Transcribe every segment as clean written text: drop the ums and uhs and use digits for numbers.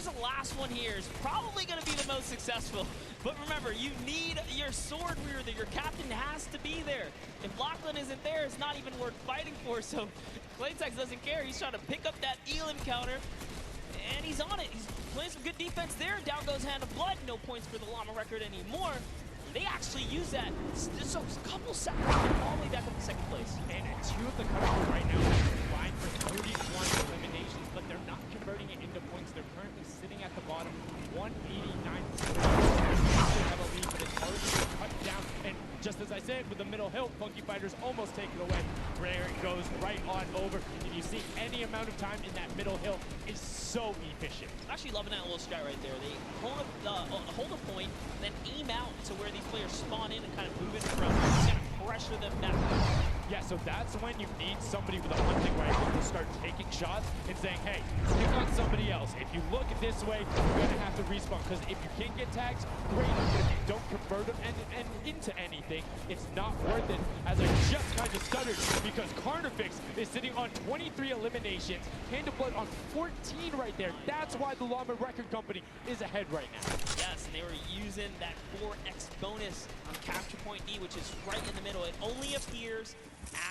whoever's the last one here is probably going to be the most successful. But remember, you need your sword wielder. Your captain has to be there. If Lachlan isn't there, it's not even worth fighting for. So Claytex doesn't care. He's trying to pick up that Elam counter. And he's on it. He's playing some good defense there. Down goes Hand of Blood. No points for the Llama record anymore. They actually use that. So a couple seconds all the way back up to second place. And two of the countries right now are combined for 31 eliminations, but they're not converting it into points. They're currently sitting at the bottom, 189. They have a lead, but it's already been cut down. And just as I said, with the middle hill, Funky Fighters almost take it away. Rare goes right on over. And you see any amount of time in that middle hill is so efficient. I'm actually loving that little strat right there. They hold a point, then aim out to where these players spawn in and kind of move in from. It's going to pressure them back. Yeah, so that's when you need somebody with a hunting rifle to start taking shots and saying, hey, pick on somebody else. If you look this way, you're going to have to respawn, because if you can get tags, great, but if you don't convert them and into anything, it's not worth it. As I just kind of stuttered, because Carnifex is sitting on 23 eliminations, Hand of Blood on 14 right there. That's why the Llama Record Company is ahead right now. Yes, and they were using that 4x bonus on Capture Point D, which is right in the middle. It only appears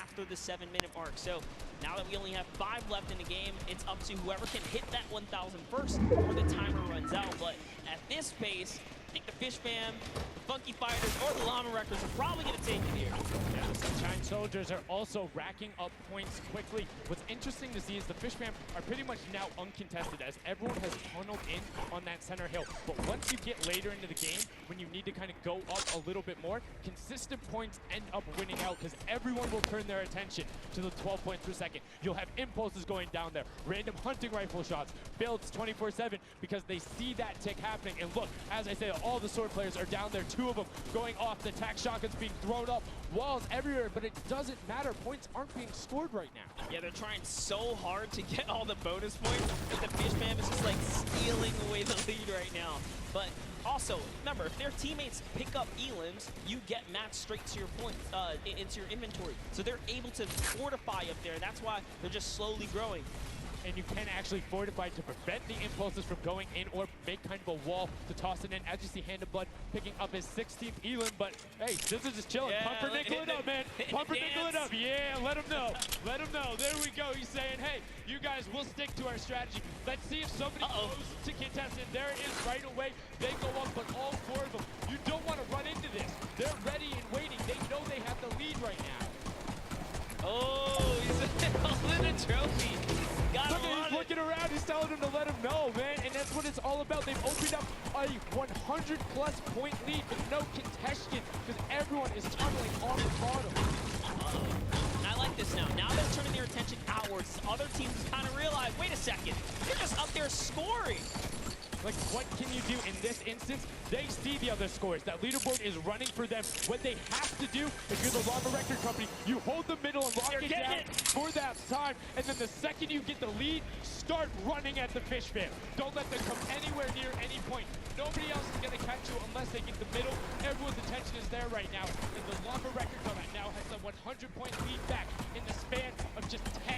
after the 7-minute mark. So now that we only have 5 left in the game, it's up to whoever can hit that 1,000 first before the timer runs out. But at this pace, I think the Fish Fam, the Funky Fighters, or the Llama Records are probably going to take it here. Yeah, the Sunshine Soldiers are also racking up points quickly. What's interesting to see is the Fish Fam are pretty much now uncontested, as everyone has tunneled in on that center hill. But once you get later into the game, when you need to kind of go up a little bit more, consistent points end up winning out, because everyone will turn their attention to the 12 points per second. You'll have impulses going down there, random hunting rifle shots, builds 24/7, because they see that tick happening. And look, as I say, all the sword players are down there, 2 of them going off, the attack shotguns being thrown up, walls everywhere, but it doesn't matter. Points aren't being scored right now. Yeah, they're trying so hard to get all the bonus points that the Fish Fam is just like stealing away the lead right now. But also, remember, if their teammates pick up Elims, you get matched straight to your points, into your inventory. So they're able to fortify up there. That's why they're just slowly growing. And you can actually fortify to prevent the impulses from going in, or make kind of a wall to toss it in. As you see, Hand of Blood picking up his 16th Elam, but hey, this is just chilling. Yeah, Pumpernickel it up, man. Pumpernickel it up. Yeah, let him know. Let him know. There we go. He's saying, hey, you guys, we'll stick to our strategy. Let's see if somebody goes to contest it. There it is right away. They go up, but all 4 of them. You don't want to run into this. They're ready and waiting. They know they have the lead right now. Oh, he's holding a trophy. Look, he's looking around, he's telling him to let him know, man, and that's what it's all about. They've opened up a 100-plus point lead with no contention, because everyone is tunneling on the bottom. And I like this now. Now they're turning their attention outwards. Other teams kind of realize, wait a second, they're just up there scoring. Like, what can you do in this instance? They see the other scores. That leaderboard is running for them. What they have to do, if you're the Llama Record Company, you hold the middle and lock it down for that time. And then the second you get the lead, start running at the Fish Fam. Don't let them come anywhere near any point. Nobody else is going to catch you unless they get the middle. Everyone's attention is there right now. And the Llama Record Company now has a 100-point lead back in the span of just 10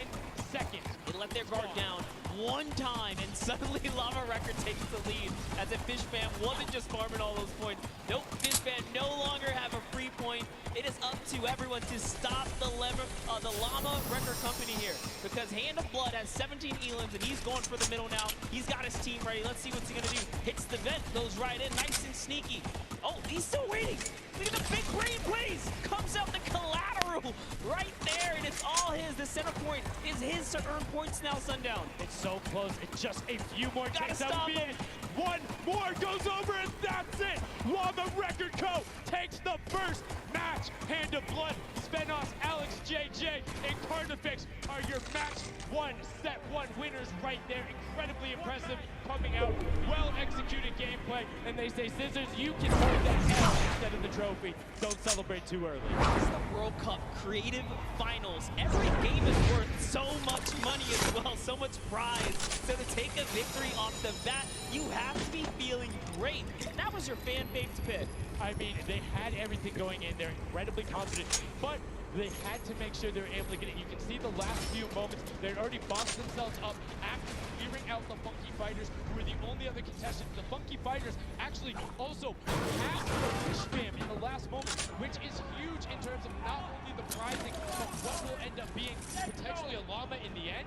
seconds. They let their guard down one time, and suddenly Llama Record takes the lead, as if Fish Fam wasn't just farming all those points. Nope, Fish Fam no longer have a free point. It is up to everyone to stop the Llama Record Company here, because Hand of Blood has 17 Elims, and he's going for the middle now. He's got his team ready. Let's see what's he gonna do. Hits the vent, goes right in, nice and sneaky. Oh, he's still waiting. Look at the big green plays. Comes out the collateral right there, and it's all his. The center point is his to earn points now, Sundown. It's so close. It's just a few more Gotta takes. That would be it. One more goes over, and that's it. Llama Record Co. takes the first match. Hand of Blood, Spenos, Alex, JJ, and Carnifex are your match 1, set 1 winners right there. Incredibly impressive, coming out, well-executed gameplay, and they say, Scissors, you can hold that L instead of the trophy. Don't celebrate too early. This is the World Cup Creative Finals. Every game is worth so much money as well, so much prize. So to take a victory off the bat, you have to be feeling great. That was your fan favorite pick. I mean, they had everything going in. They're incredibly confident, but they had to make sure they were able to get it. You can see the last few moments, they'd already boxed themselves up after clearing out the Funky Fighters. Fighters, who were the only other contestants. The Funky Fighters actually also passed the Fish Fam in the last moment, which is huge in terms of not only the prizing, but what will end up being potentially a llama in the end.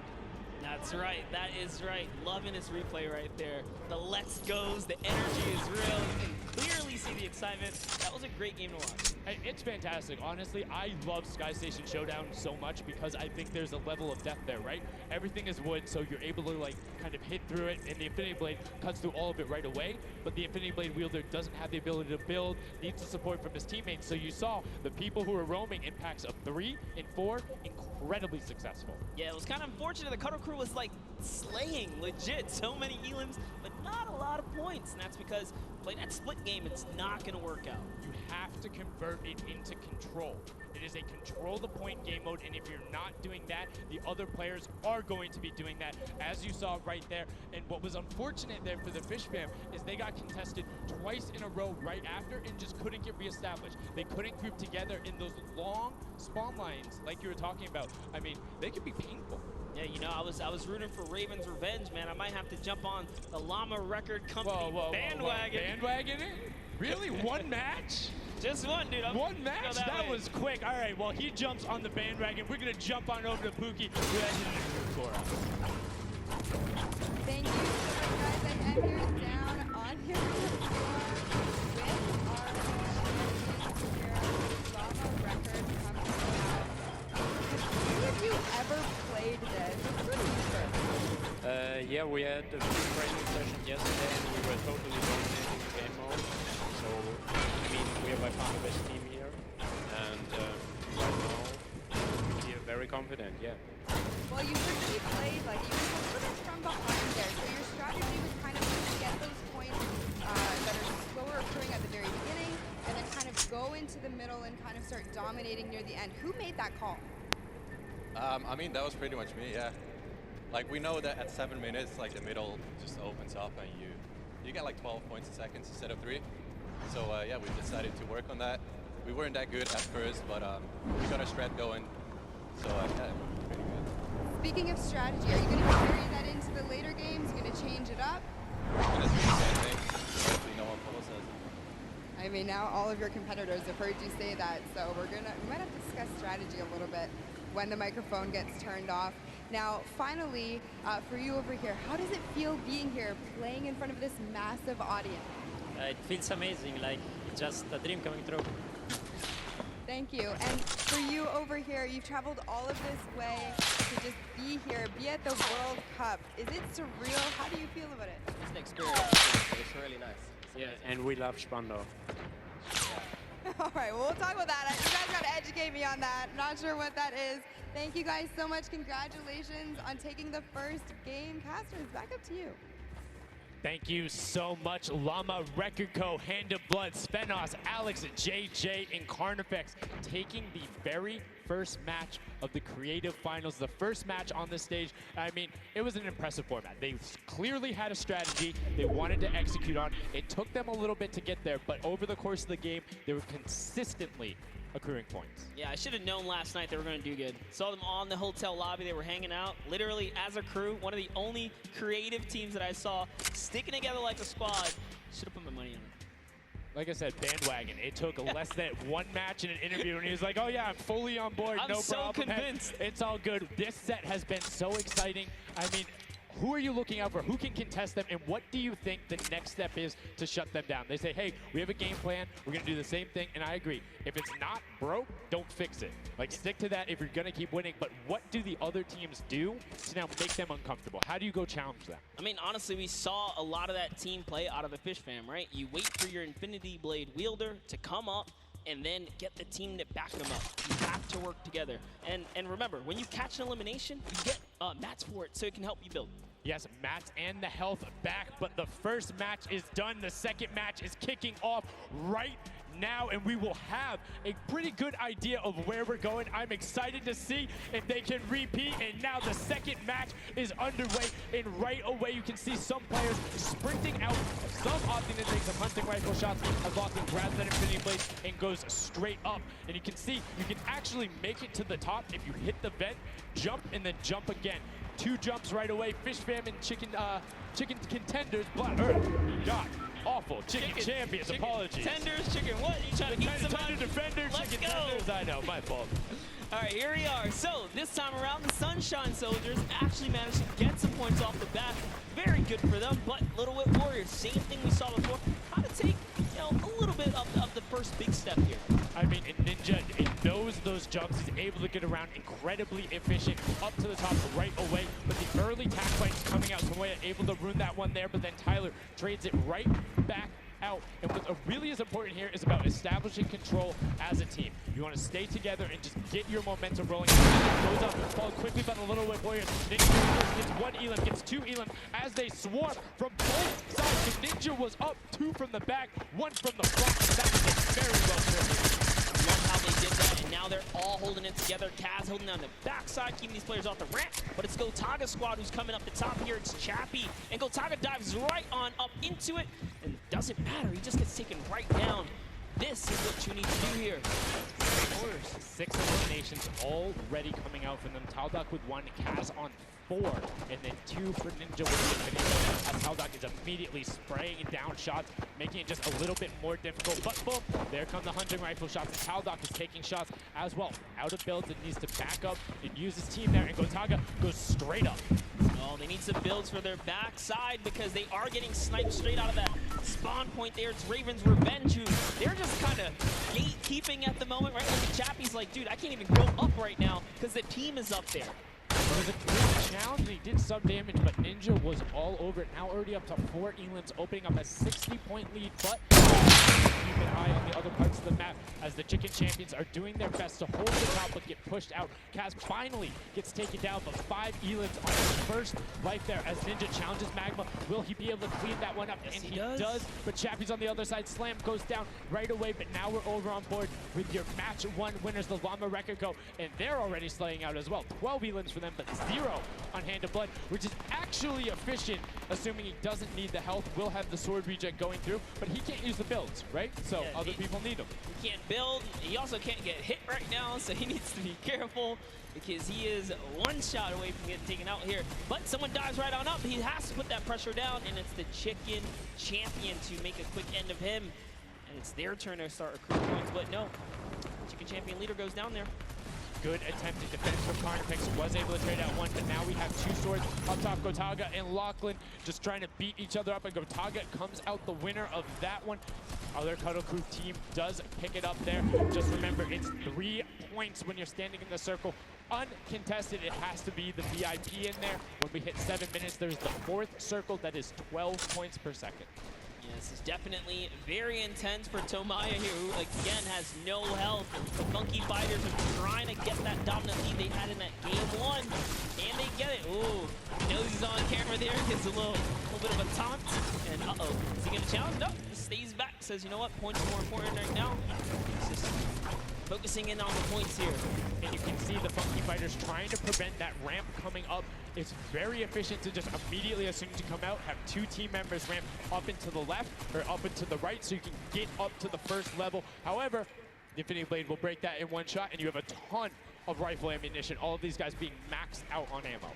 That's right. That is right. Loving this replay right there. The let's goes, the energy is real. You can clearly see the excitement. That was a great game to watch. It's fantastic. Honestly, I love Sky Station Showdown so much because I think there's a level of depth there, right? Everything is wood, so you're able to like kind of hit through it, and the Infinity Blade cuts through all of it right away. But the Infinity Blade wielder doesn't have the ability to build, needs the support from his teammates. So you saw the people who were roaming in packs of 3 and 4, incredibly successful. Yeah, it was kind of unfortunate. The Cutter Crew was like slaying legit so many elims, but not a lot of points. And that's because playing that split game, it's not going to work out. You have to convert it into control. It is a control the point game mode, and if you're not doing that, the other players are going to be doing that, as you saw right there. And what was unfortunate there for the Fish Fam is they got contested twice in a row right after and just couldn't get reestablished. They couldn't group together in those long spawn lines like you were talking about. I mean, they could be painful. Yeah, you know, I was rooting for Raven's revenge, man. I might have to jump on the Llama Record Company bandwagon. Bandwagon it? Really? One match? Just one, dude. One match? That was quick. All right, well, he jumps on the bandwagon. We're going to jump on over to Pookie, who has an Cora. Thank you so much, guys. And you're down on here with our champions here, Llama Record Company. Have any of you ever played this? It's really interesting. Yeah, we had a training session yesterday and we were totally dominating the game mode. So, I mean, we are by far the best team here. And right now, we are very confident, yeah. Well, you really played, like, you were a little from behind there. So your strategy was kind of to get those points that are slower occurring at the very beginning, and then kind of go into the middle and kind of start dominating near the end. Who made that call? I mean, that was pretty much me, yeah. Like, we know that at 7 minutes, like, the middle just opens up and you get like 12 points a second instead of 3. So, yeah, we decided to work on that. We weren't that good at first, but we got our strat going. So, yeah, pretty good. Speaking of strategy, are you going to carry that into the later games? You're going to change it up? We're going to do the same thing. Hopefully no one follows us. I mean, now all of your competitors have heard you say that, so we might have to discuss strategy a little bit when the microphone gets turned off. Now, finally, for you over here, how does it feel being here, playing in front of this massive audience? It feels amazing, like it's just a dream coming true. Thank you. And for you over here, you've traveled all of this way to just be here, be at the World Cup. Is it surreal? How do you feel about it? It's an experience. It's really nice. Yeah, and we love Spando. All right, well, we'll talk about that. You guys got to educate me on that. Not sure what that is. Thank you guys so much. Congratulations on taking the first game. Casters, back up to you. Thank you so much, Llama Record Co., Hand of Blood, Spenos, Alex, JJ, and Carnifex taking the very first match of the Creative Finals, the first match on the stage. I mean, it was an impressive format. They clearly had a strategy they wanted to execute on. It took them a little bit to get there, but over the course of the game, they were consistently accruing points. Yeah, I should have known last night they were going to do good. Saw them on the hotel lobby. They were hanging out. Literally, as a crew, one of the only creative teams that I saw sticking together like a squad. Should have put my money on it. Like I said, bandwagon. It took less than one match in an interview, and he was like, oh yeah, I'm fully on board, I'm no so problem. convinced. It's all good. This set has been so exciting. I mean, who are you looking out for? Who can contest them? And what do you think the next step is to shut them down? They say, hey, we have a game plan. We're going to do the same thing. And I agree. If it's not broke, don't fix it. Like, stick to that if you're going to keep winning. But what do the other teams do to now make them uncomfortable? How do you go challenge them? I mean, honestly, we saw a lot of that team play out of the Fish Fam, right? You wait for your Infinity Blade wielder to come up and then get the team to back them up. You have to work together. And remember, when you catch an elimination, you get mats for it so it can help you build. Yes, mats and the health back, but the first match is done. The second match is kicking off right now, and we will have a pretty good idea of where we're going. I'm excited to see if they can repeat, and now the second match is underway, and right away you can see some players sprinting out, some opting to take some hunting rifle shots, as Lachlan grabs that Infinity Blade and goes straight up. And you can see you can actually make it to the top if you hit the vent, jump, and then jump again. 2 jumps right away. Fish Fam and chicken contenders, God, awful. Chicken champions, apologies. Tenders, chicken what? You trying to heat some Tender defenders, Let's chicken go. tenders. I know, my fault. All right, here we are. So this time around, the Sunshine Soldiers actually managed to get some points off the bat. Very good for them, but Little Whip Warriors, same thing we saw before, how to take, a little bit of the first big step here. I mean, Ninja, it knows those jumps. He's able to get around incredibly efficient up to the top right away. But the early tack fights coming out, Tomoya able to ruin that one there, but then Tyler trades it right back out. And what really is important here is about establishing control as a team. You want to stay together and just get your momentum rolling. Goes up, followed quickly by the Little Whip Warriors. Ninja gets 1 elim, gets 2 elim as they swarm from both sides. The Ninja was up 2 from the back, 1 from the front. That was a very well played. Love how they did that, and now they're all holding it together. Kaz holding on the backside, keeping these players off the ramp. But it's Gotaga squad who's coming up the top here. It's Chappie, and Gotaga dives right on up into it. And it doesn't matter, he just gets taken right down. This is what you need to do here. 6 eliminations already coming out from them. Taldock with 1, Kaz on 4, and then 2 for Ninja with the infinity. As Taldock is immediately spraying down shots, making it just a little bit more difficult. But boom, there come the hunting rifle shots, and Taldock is taking shots as well. Out of builds, it needs to back up and use his team there, and Gotaga goes straight up. Oh, they need some builds for their backside because they are getting sniped straight out of that spawn point there. It's Raven's Revenge, who they're just kind of gatekeeping at the moment, right? Like the Chappie's like, dude, I can't even go up right now because the team is up there. It was a good challenge, and he did some damage, but Ninja was all over it. Now already up to 4 elims, opening up a 60-point lead, but keep an eye on the other parts of the map as the Chicken Champions are doing their best to hold the top but get pushed out. Kaz finally gets taken down, but 5 elims on his first life there as Ninja challenges Magma. Will he be able to clean that one up? Yes, and he does. But Chappie's on the other side. Slam goes down right away, but now we're over on board with your match 1 winners, the Llama Record Go, and they're already slaying out as well. 12 elims for them, but 0 on Hand of Blood, which is actually efficient, assuming he doesn't need the health. Will have the sword reject going through, but he can't use the builds, right? So Yeah, other people need them. He can't build. He also can't get hit right now, so he needs to be careful because he is 1 shot away from getting taken out here. But someone dives right on up. He has to put that pressure down, and it's the Chicken Champion to make a quick end of him. And it's their turn to start accruing points, but no. Chicken Champion leader goes down there. Good attempted defense from Carnifex, was able to trade out 1, but now we have 2 swords up top. Gotaga and Lachlan just trying to beat each other up, and Gotaga comes out the winner of that one. Other Cuddle Crew team does pick it up there. Just remember, it's 3 points when you're standing in the circle. Uncontested, it has to be the VIP in there. When we hit 7 minutes, there's the 4th circle that is 12 points per second. Yeah, this is definitely very intense for Tomoya here, who again has no health. The Funky Fighters are trying to get that dominant lead they had in that game 1, and they get it. Ooh, knows he's on camera there, gets a little bit of a taunt, and uh-oh, is he gonna challenge? No, he stays back, says, you know what, points are more important right now. He's just focusing in on the points here. And you can see the Funky Fighters trying to prevent that ramp coming up. It's very efficient to just immediately, as soon as you come out, have 2 team members ramp up into the left or up into the right so you can get up to the first level. However, the Infinity Blade will break that in 1 shot, and you have a ton of rifle ammunition. All of these guys being maxed out on ammo.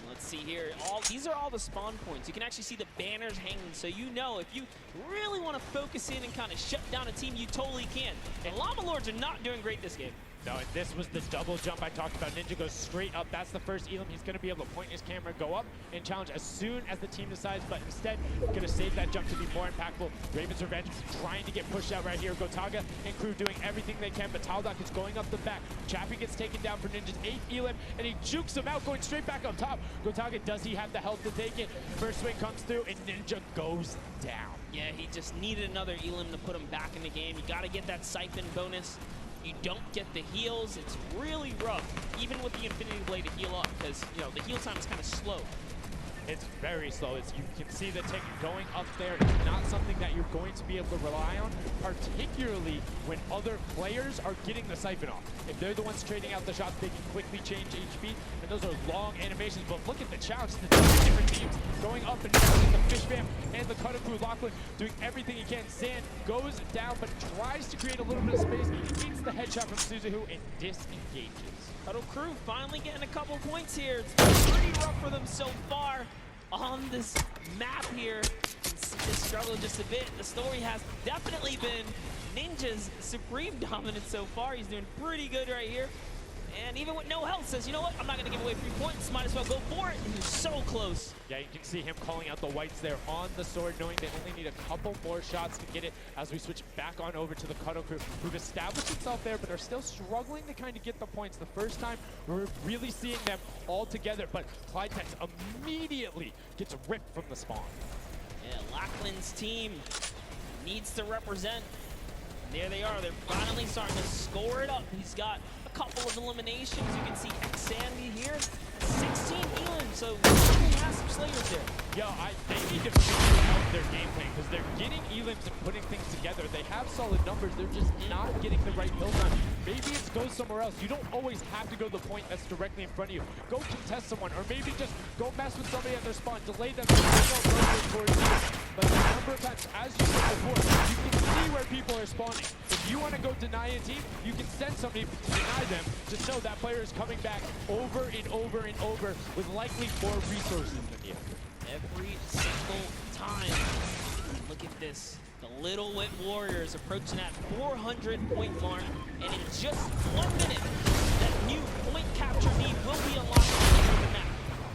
Let's see here. These are all the spawn points. You can actually see the banners hanging, so you know if you really want to focus in and kind of shut down a team, you totally can. And Llama Lords are not doing great this game. No, and this was the double jump I talked about. Ninja goes straight up. That's the first elim. He's going to be able to point his camera, go up, and challenge as soon as the team decides, but instead, going to save that jump to be more impactful. Raven's Revenge trying to get pushed out right here. Gotaga and crew doing everything they can, but Taldock is going up the back. Chappie gets taken down for Ninja's 8th elim, and he jukes him out, going straight back up top. Gotaga, does he have the health to take it? First swing comes through, and Ninja goes down. Yeah, he just needed another elim to put him back in the game. You got to get that siphon bonus. You don't get the heals. It's really rough, even with the Infinity Blade to heal up, because, you know, the heal time is kind of slow. It's very slow. You can see the tick going up there. It's not something that you're going to be able to rely on, particularly when other players are getting the siphon off. If they're the ones trading out the shots, they can quickly change HP, and those are long animations. But look at the challenge. The two different teams going up and down. The Fish Fam and the Cutter Crew. Lachlan doing everything he can. Zan goes down, but tries to create a little bit of space. Gets the headshot from Suzuhu and disengages. Huddle Crew finally getting a couple points here. It's been pretty rough for them so far on this map here. Just struggled just a bit. The story has definitely been Ninja's supreme dominance so far. He's doing pretty good right here. And even with no health, says, you know what? I'm not going to give away 3 points. Might as well go for it. And he's so close. Yeah, you can see him calling out the whites there on the sword, knowing they only need a couple more shots to get it as we switch back on over to the Cuddle Crew, who've established itself there, but are still struggling to kind of get the points. The first time we're really seeing them all together, but Clytex immediately gets ripped from the spawn. Yeah, Lachlan's team needs to represent. And there they are. They're finally starting to score it up. He's got a couple of eliminations. You can see Sandy here. 16 Elam, so he has some slayers there. Yeah, they need to figure out their game plan because they're getting elims and putting things together. They have solid numbers. They're just not getting the right build on. Maybe it's go somewhere else. You don't always have to go to the point that's directly in front of you. Go contest someone, or maybe just go mess with somebody at their spawn. Delay them. Towards you. But a number of times, as you said before, you can see where people are spawning. If you want to go deny a team, you can send somebody to deny them. Just know that player is coming back over and over and over with likely more resources than you. Every single time. Look at this. The Little Wit Warriors approaching that 400-point mark, and in just 1 minute, that new point capture need will be unlocked on the map.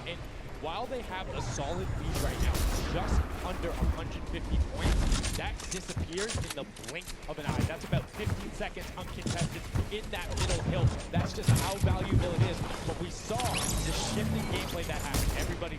And while they have a solid lead right now, just under 150 points, that disappears in the blink of an eye. That's about 15 seconds uncontested in that middle hill. That's just how valuable it is. But we saw the shifting gameplay that happened. Everybody